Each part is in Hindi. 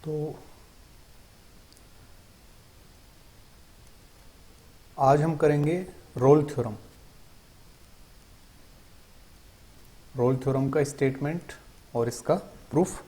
तो आज हम करेंगे रोल थ्योरम। रोल थ्योरम का स्टेटमेंट और इसका प्रूफ।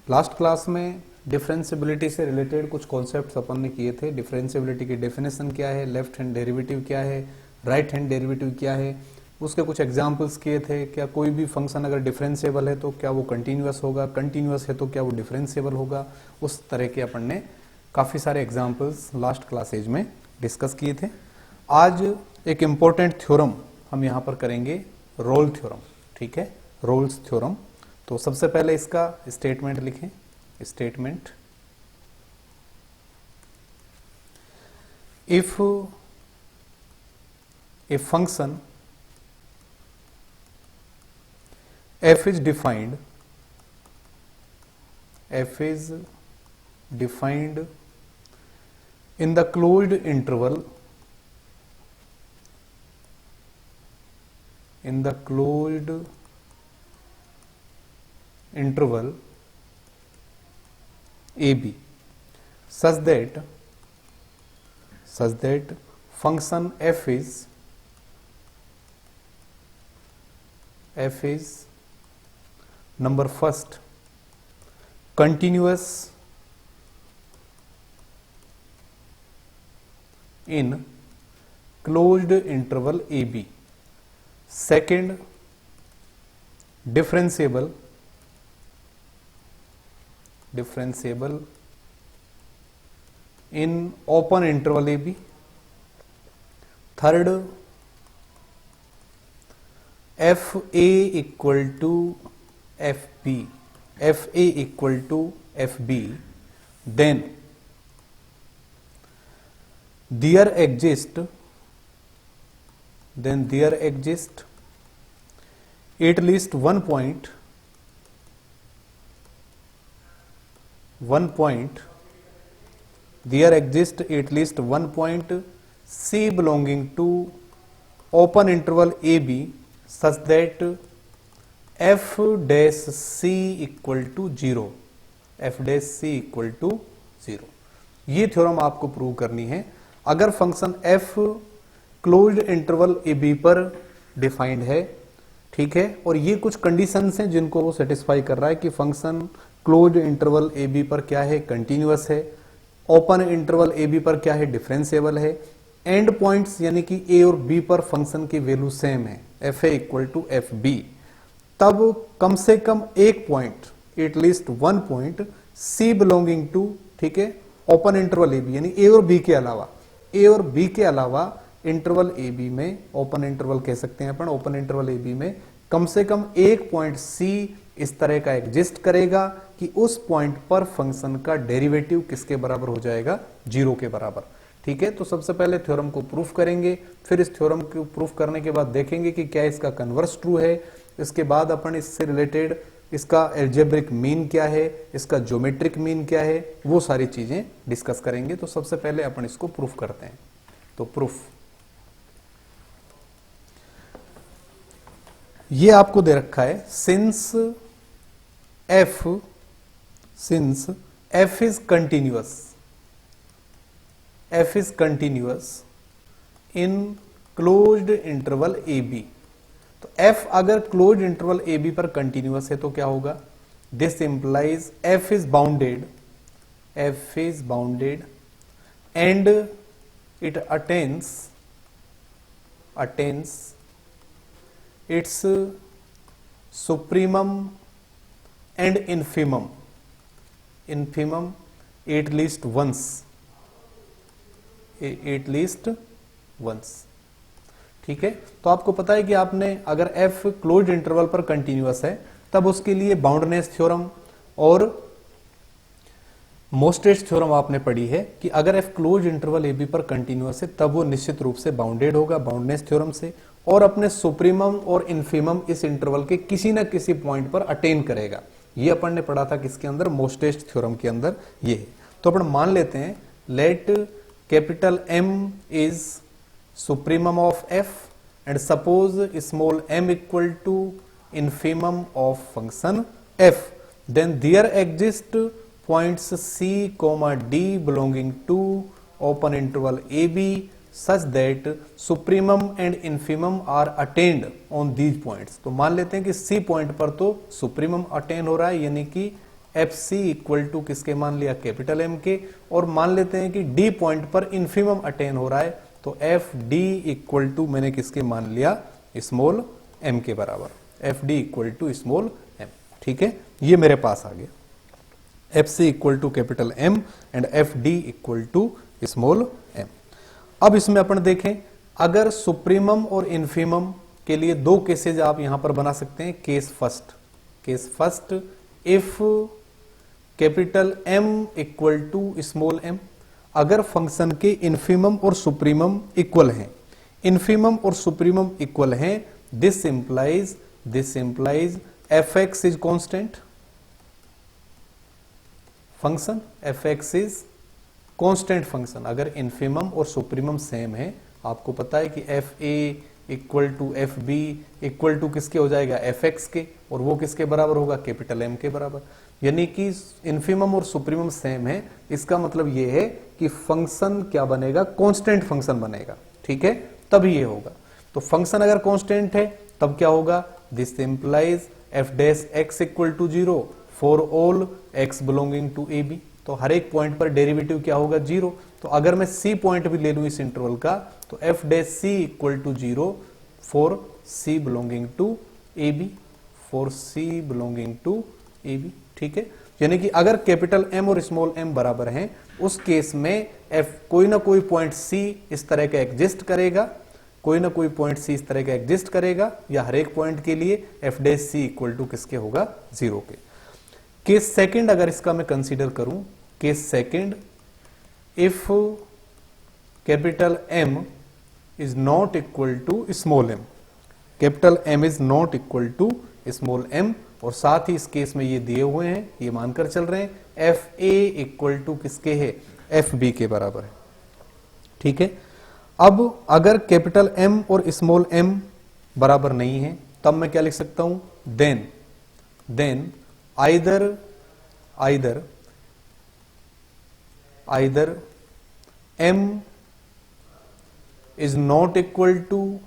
लास्ट क्लास में डिफरेंशियबिलिटी से रिलेटेड कुछ कॉन्सेप्ट्स अपन ने किए थे। डिफरेंशियबिलिटी की डेफिनेशन क्या है, लेफ्ट हैंड डेरिवेटिव क्या है, राइट हैंड डेरिवेटिव क्या है, उसके कुछ एग्जांपल्स किए थे। क्या कोई भी फंक्शन अगर डिफरेंशिएबल है तो क्या वो कंटिन्यूअस होगा, कंटिन्यूअस है तो क्या वो डिफरेंशिएबल होगा, उस तरह के अपन ने काफी सारे एग्जांपल्स लास्ट क्लासेज में डिस्कस किए थे। आज एक इंपॉर्टेंट थ्योरम हम यहां पर करेंगे, रोल थ्योरम। ठीक है, रोल्स थ्योरम। तो सबसे पहले इसका स्टेटमेंट लिखें। Statement, if a function f is defined in the closed interval AB such that function f is number first continuous in closed interval AB, second differentiable in open interval AB, third fa equal to FB, fa equal to FB, then there exists at least one point C belonging to open interval AB such that f dash c equal to 0, f dash c equal to 0। ये थ्योरम आपको प्रूव करनी है। अगर function f closed interval A B पर डिफाइंड है, ठीक है, और ये कुछ कंडीशंस हैं जिनको वो सेटिस्फाई कर रहा है कि function closed interval A B पर क्या है, कंटिन्यूअस है, ओपन इंटरवल ए बी पर क्या है, डिफरेंशिएबल है, एंड पॉइंट्स यानी कि ए और बी पर फंक्शन की वैल्यू सेम है, F A equal to F B, तब कम से कम एक point, at least one point C belonging to, ठीक है, ओपन इंटरवल ए बी यानी ए और बी के अलावा, ए और बी के अलावा इंटरवल ए बी में, ओपन इंटरवल कह सकते हैं अपन, ओपन इंटरवल ए बी में कम से कम एक पॉइंट सी इस तरह का एग्जिस्ट करेगा कि उस पॉइंट पर फंक्शन का डेरिवेटिव किसके बराबर हो जाएगा, 0 के बराबर। ठीक है, तो सबसे पहले थ्योरम को प्रूफ करेंगे, फिर इस थ्योरम को प्रूफ करने के बाद देखेंगे कि क्या इसका कन्वर्स ट्रू है। इसके बाद अपन इससे रिलेटेड इसका एल्जेब्रिक मीन क्या है, इसका ज्योमेट्रिक मीन क्या है, वो सारी चीजें डिस्कस करेंगे। तो सबसे पहले अपन इसको प्रूफ करते हैं। तो प्रूफ, ये आपको दे रखा है, since f is continuous in closed interval AB। तो f अगर क्लोज्ड इंटरवल ए बी पर कंटिन्यूअस है तो क्या होगा, this implies f is bounded and it attains its supremum and infimum at least once। ठीक है, तो आपको पता है कि आपने अगर f क्लोज्ड इंटरवल पर कंटिन्यूअस है तब उसके लिए बाउंडनेस थ्योरम और मोस्टेस्ट थ्योरम आपने पढ़ी है कि अगर f closed interval A B पर कंटिन्यूअस है तब वो निश्चित रूप से बाउंडेड होगा बाउंडनेस थ्योरम से, और अपने सुप्रीमम और इन्फीमम इस इंटरवल के किसी न किसी पॉइंट पर अटेन करेगा। ये अपन ने पढ़ा था किसके अंदर, मोस्टेस्ट थ्योरम के अंदर ये है। तो अपन मान लेते हैं, let capital M is supremum of f and suppose small m equal to infimum of function f, then there exists points C, D belonging to open interval AB such that supremum and infimum are attained on these points। तो मान लेते हैं कि C पॉइंट पर तो सुप्रीमम अटेन हो रहा है, यानी कि FC इक्वल टू किसके मान लिया, कैपिटल M के, और मान लेते हैं कि D पॉइंट पर इन्फिमम अटेन हो रहा है, तो FD इक्वल टू मैंने किसके मान लिया, स्मॉल m के बराबर, FD equal to small m। ठीक है, ये मेरे पास आ गया, FC equal to capital M and FD equal to small m। अब इसमें अपन देखें, अगर सुप्रीमम और इन्फीमम के लिए दो केसेज आप यहां पर बना सकते हैं। Case first, if capital M equal to small m, अगर फंक्शन के इन्फीमम और सुप्रीमम इक्वल हैं, इन्फीमम और सुप्रीमम इक्वल हैं, this implies fx is constant, function fx is constant function. अगर इन्फीमम और सुप्रीमम सेम है, आपको पता है कि fa equal to fb equal to किसके हो जाएगा, fx के, और वो किसके बराबर होगा, कैपिटल M के बराबर। यानी कि इन्फीमम और सुप्रीमम सेम है, इसका मतलब ये है कि फंक्शन क्या बनेगा, कांस्टेंट फंक्शन बनेगा। ठीक है, तभी ये होगा। तो फंक्शन अगर कांस्टेंट है तब क्या होगा, this implies f dash x equal to 0 for all x belonging to ab। तो हर एक पॉइंट पर डेरिवेटिव क्या होगा, 0। तो अगर मैं c पॉइंट भी ले लूं इस इंटरवल का, तो f dash c equal to 0 for c belonging to ab, for c belonging to ab। ठीक है, यानी कि अगर कैपिटल M और स्मॉल m बराबर हैं, उस केस में f कोई ना कोई पॉइंट c इस तरह का एग्जिस्ट करेगा, कोई ना कोई पॉइंट c इस तरह का एग्जिस्ट करेगा, या हर एक पॉइंट के लिए f dash c equal to किसके होगा, 0 के। केस सेकंड अगर इसका मैं कंसीडर करूं, case second, if capital M is not equal to small m, capital M is not equal to small m, और साथ ही इस केस में ये दिए हुए हैं, ये मानकर चल रहे हैं FA इक्वल टू किसके है, FB के बराबर है। ठीक है, अब अगर कैपिटल M और स्मॉल m बराबर नहीं है, तब मैं क्या लिख सकता हूं, then either M is not equal to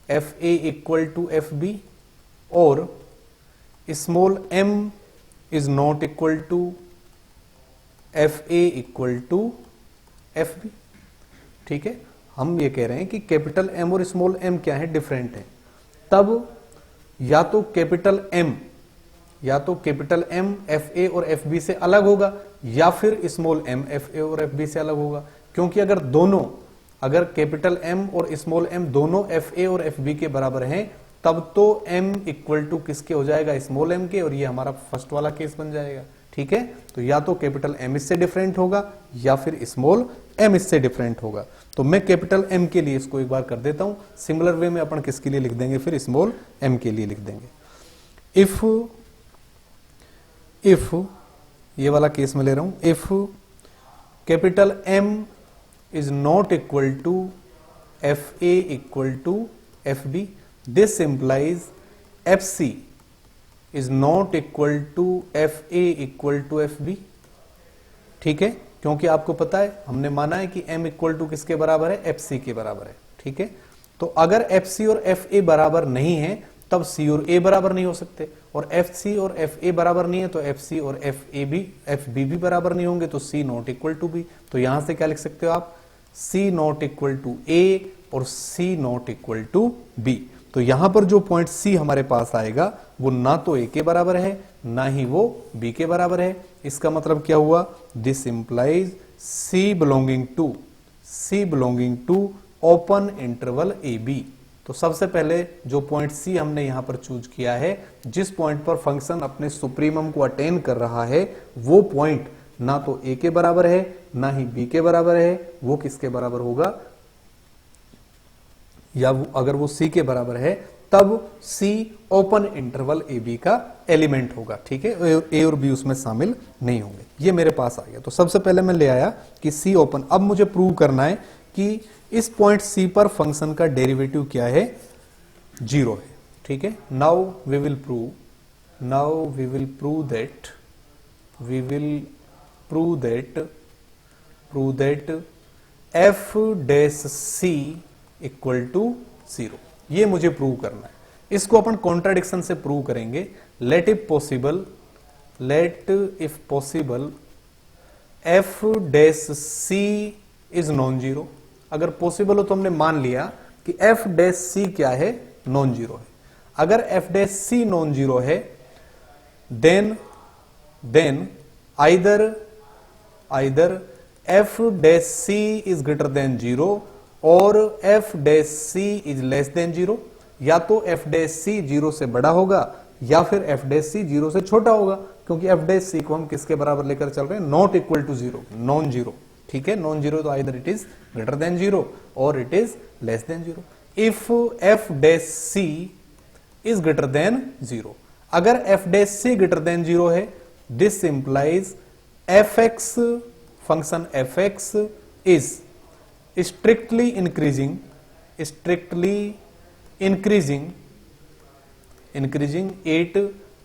FA equal to FB, और small m is not equal to FA equal to FB। ठीक है, हम ये कह रहे हैं कि कैपिटल M और स्मॉल m क्या है, डिफरेंट है। तब या तो कैपिटल M FA और FB से अलग होगा, या फिर स्मॉल m FA और FB से अलग होगा। क्योंकि अगर कैपिटल M और स्मॉल m दोनों FA और FB के बराबर हैं, तब तो m इक्वल टू किसके हो जाएगा, स्मॉल m के, और ये हमारा फर्स्ट वाला केस बन जाएगा। ठीक है, तो या तो कैपिटल M इससे डिफरेंट होगा, या फिर स्मॉल m इससे डिफरेंट होगा। तो मैं कैपिटल M के लिए इसको एक बार कर देता हूं, सिमिलर वे में अपन किसके लिए लिख देंगे, फिर स्मॉल m के लिए लिख देंगे। इफ ये वाला केस में ले रहा हूं, if capital M is not equal to FA equal to FB, this implies FC is not equal to FA equal to FB। ठीक है, क्योंकि आपको पता है, हमने माना है कि M इक्वल टू किसके बराबर है, FC के बराबर है। ठीक है, तो अगर FC और FA बराबर नहीं है, तब C और A बराबर नहीं हो सकते, और FC और FA बराबर नहीं है तो FC और FB भी बराबर नहीं होंगे, तो C not equal to B। तो यहां से क्या लिख सकते हो आप, C not equal to A और C not equal to B। तो यहां पर जो पॉइंट C हमारे पास आएगा, वो ना तो A के बराबर है, ना ही वो B के बराबर है। इसका मतलब क्या हुआ, this implies C belonging to open interval AB। तो सबसे पहले जो पॉइंट C हमने यहां पर चूज किया है, जिस पॉइंट पर फंक्शन अपने सुप्रीमम को अटेन कर रहा है, वो पॉइंट ना तो A के बराबर है, ना ही B के बराबर है, वो किसके बराबर होगा, या अगर वो C के बराबर है, तब C ओपन इंटरवल AB का एलिमेंट होगा। ठीक है, A और B उसमें शामिल नहीं होंगे। ये मेरे पास आ गया। तो सबसे पहले मैं ले आया कि C ओपन। अब मुझे प्रूव करना है कि इस पॉइंट C पर फंक्शन का डेरिवेटिव क्या है, 0 है। ठीक है, now we will prove that prove that F dash C equal to 0। ये मुझे प्रूव करना है। इसको अपन कॉन्ट्राडिक्शन से प्रूव करेंगे। Let if possible F dash C is non zero. अगर पॉसिबल हो तो हमने मान लिया कि एफ डैश सी क्या है, नॉन जीरो है। अगर F dash C non zero है then either F dash C is greater than zero और F dash C is less than zero. या तो एफ डैश सी जीरो से बड़ा होगा या फिर एफ डैश सी जीरो से छोटा होगा, क्योंकि एफ डैश सी को हम किसके बराबर लेकर चल रहे हैं, not equal to zero, non zero. ठीक है, नॉन जीरो तो either it is greater than zero और it is less than zero. If f dash C is greater than zero, अगर F dash c greater than zero है, this implies f x, function f x is strictly increasing at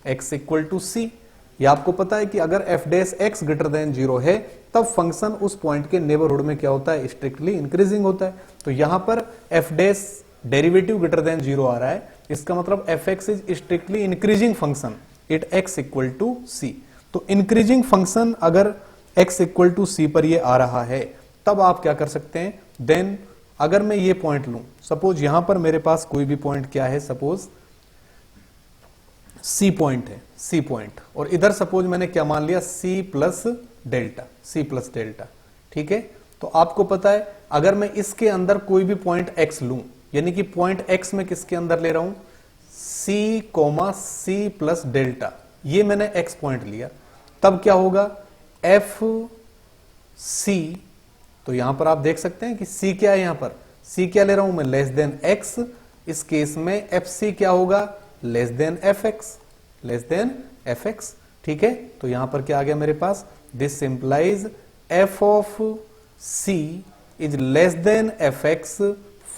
x equal to c. ये आपको पता है कि अगर F dash x greater than zero है तब फंक्शन उस पॉइंट के नेबरहुड में क्या होता है, स्ट्रिक्टली इंक्रीजिंग होता है। तो यहां पर f dash derivative greater than zero आ रहा है, इसका मतलब f x is strictly increasing function at x equal to c. तो इंक्रीजिंग फंक्शन अगर एक्स इक्वल टू सी पर ये आ रहा है तब आप क्या कर सकते हैं, देन अगर मैं ये पॉइंट लूं, सपोज यहां पर मेरे पास कोई भी पॉइंट क्या है, सपोज सी पॉइंट है, सी पॉइंट, और इधर सपोज मैंने क्या मान लिया, सी प्लस डेल्टा। ठीक है, तो आपको पता है अगर मैं इसके अंदर कोई भी पॉइंट एक्स लूं, यानी कि पॉइंट एक्स में किसके अंदर ले रहा हूं, सी प्लस डेल्टा, ये मैंने एक्स पॉइंट लिया, तब क्या होगा, एफ सी। तो यहां पर आप देख सकते हैं कि सी क्या है, यहां पर सी क्या ले रहा हूं मैं, लेस देन एक्स। इस केस में एफ सी क्या होगा, लेस देन एफ एक्स। ठीक है, तो यहां पर क्या आ गया मेरे पास, this implies f of c is less than f x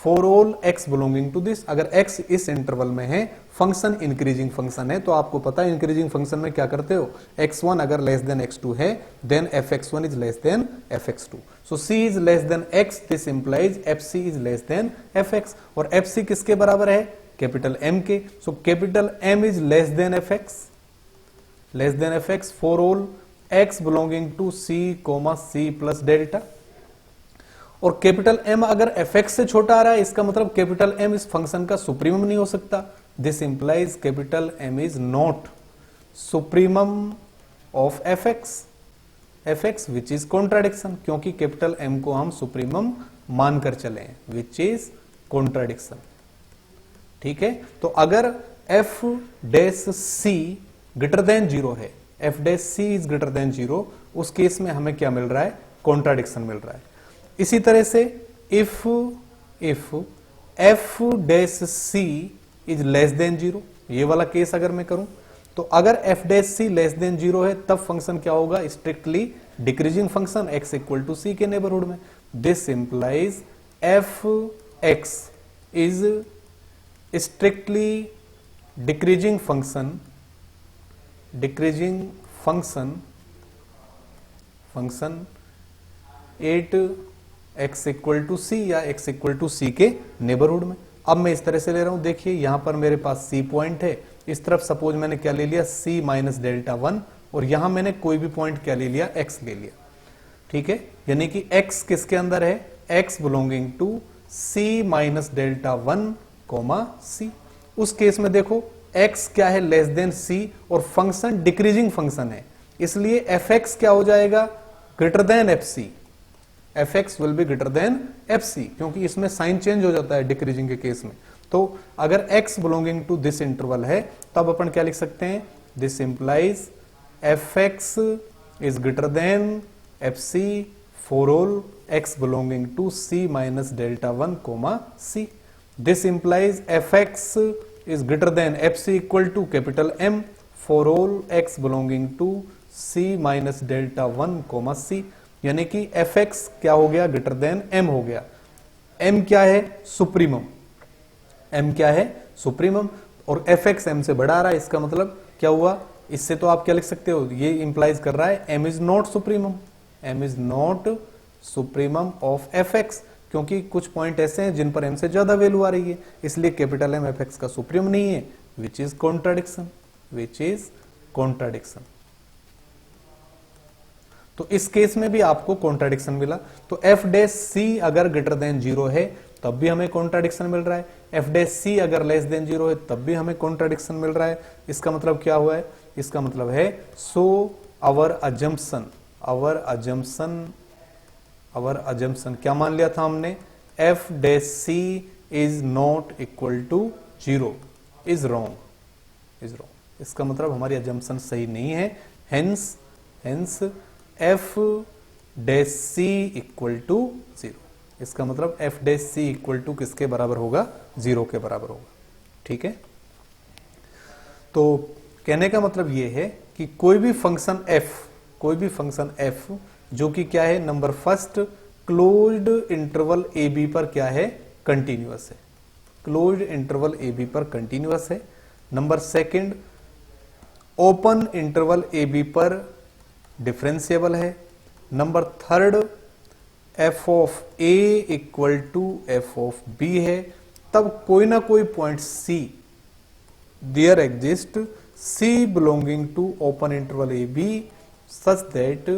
for all x belonging to this. अगर एक्स इस इंटरवल में है, फंक्शन इंक्रीजिंग फंक्शन है, तो आपको पता है इंक्रीजिंग फंक्शन में क्या करते हो, x1 अगर लेस देन x2 है then fx1 is less than fx2। So c is less than x, this implies fc is less than fx। और fc किसके बराबर है, कैपिटल M के। So capital M is less than fx for all x belonging to c plus delta. और कैपिटल M अगर fx से छोटा आ रहा है, इसका मतलब कैपिटल M इस फंक्शन का सुप्रीमम नहीं हो सकता। This implies capital M is not supremum of fx which is contradiction, क्योंकि कैपिटल M को हम सुप्रीमम मानकर चले हैं, विच इज कॉन्ट्राडिक्शन। ठीक है, तो अगर f dash c greater than zero है, f dash c is greater than zero, उस केस में हमें क्या मिल रहा है, कॉन्ट्राडिक्शन मिल रहा है। इसी तरह से if f dash c is less than zero, ये वाला केस अगर मैं करूं, तो अगर f dash c less than zero है तब फंक्शन क्या होगा, strictly decreasing function x equal to c के नेबरहुड में। This implies f x is strictly decreasing function at x equal to c या x इक्वल टू सी के नेबरहुड में। अब मैं इस तरह से ले रहा हूं, देखिए यहां पर मेरे पास c पॉइंट है, इस तरफ सपोज मैंने क्या ले लिया, c माइनस डेल्टा 1, और यहां मैंने कोई भी पॉइंट क्या ले लिया, x ले लिया। ठीक है, यानी कि x किसके अंदर है, x belonging to c minus delta 1 c। उस केस में देखो x क्या है, लेस देन c, और फंक्शन डिक्रीजिंग फंक्शन है, इसलिए fx क्या हो जाएगा, greater than fc। fx will be greater than fc, क्योंकि इसमें साइन चेंज हो जाता है डिक्रीजिंग के केस में। तो अगर x belonging to this interval है तब अपन क्या लिख सकते हैं, this implies fx is greater than fc for all x belonging to c minus delta 1 c। This implies fx is greater than fc equal to capital M for all x belonging to c minus delta 1 c, यानी कि fx क्या हो गया, ग्रेटर देन m हो गया। m क्या है, सुप्रीमम, और fx m से बड़ा आ रहा है, इसका मतलब क्या हुआ, इससे तो आप क्या लिख सकते हो, ये इंप्लाइज कर रहा है m is not supremum, m is not supremum of fx, क्योंकि कुछ पॉइंट ऐसे हैं जिन पर m से ज्यादा वैल्यू आ रही है, इसलिए कैपिटल M fx का सुप्रीम नहीं है, which is contradiction, which is contradiction. तो इस केस में भी आपको कॉन्ट्राडिक्शन मिला। तो एफ डैश सी अगर ग्रेटर देन 0 है तब भी हमें कॉन्ट्राडिक्शन मिल रहा है, एफ डैश सी अगर लेस देन 0 है तब भी हमें कॉन्ट्राडिक्शन मिल रहा है। इसका मतलब क्या हुआ है, इसका मतलब है so our assumption, our assumption क्या मान लिया था हमने, F dash C is not equal to 0 is wrong, इसका मतलब हमारी अजम्पशन सही नहीं है, hence F dash C equal to 0। इसका मतलब F dash C equal to किसके बराबर होगा, 0 के बराबर होगा। ठीक है, तो कहने का मतलब यह है कि कोई भी फंक्शन एफ जो कि क्या है, number first closed interval A B पर क्या है, कंटिन्यूअस है, क्लोज्ड इंटरवल ए बी पर कंटिन्यूअस है। Number second open interval A B पर डिफरेंशिएबल है। Number third F of A equal to F of B है, तब कोई ना कोई point C there exist C belonging to open interval A B such that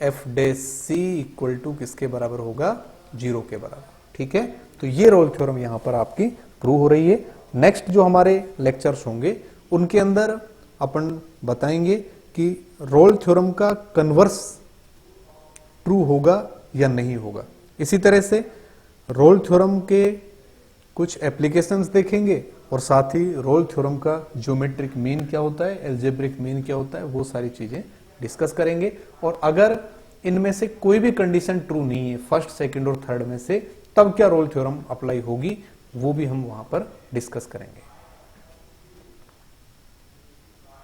F dash C equal to किसके बराबर होगा, 0 के बराबर। ठीक है, तो ये रोल थ्योरम यहां पर आपकी प्रूव हो रही है। नेक्स्ट जो हमारे लेक्चर्स होंगे उनके अंदर अपन बताएंगे कि रोल थ्योरम का कन्वर्स ट्रू होगा या नहीं होगा। इसी तरह से रोल थ्योरम के कुछ एप्लीकेशंस देखेंगे और साथ ही रोल थ्योरम का ज्योमेट्रिक मीन क्या होता है, एल्जेब्रिक मीन क्या होता है, वो सारी चीजें डिस्कस करेंगे। और अगर इनमें से कोई भी कंडीशन ट्रू नहीं है फर्स्ट, सेकंड और थर्ड में से, तब क्या रोल थ्योरम अप्लाई होगी, वो भी हम वहां पर डिस्कस करेंगे।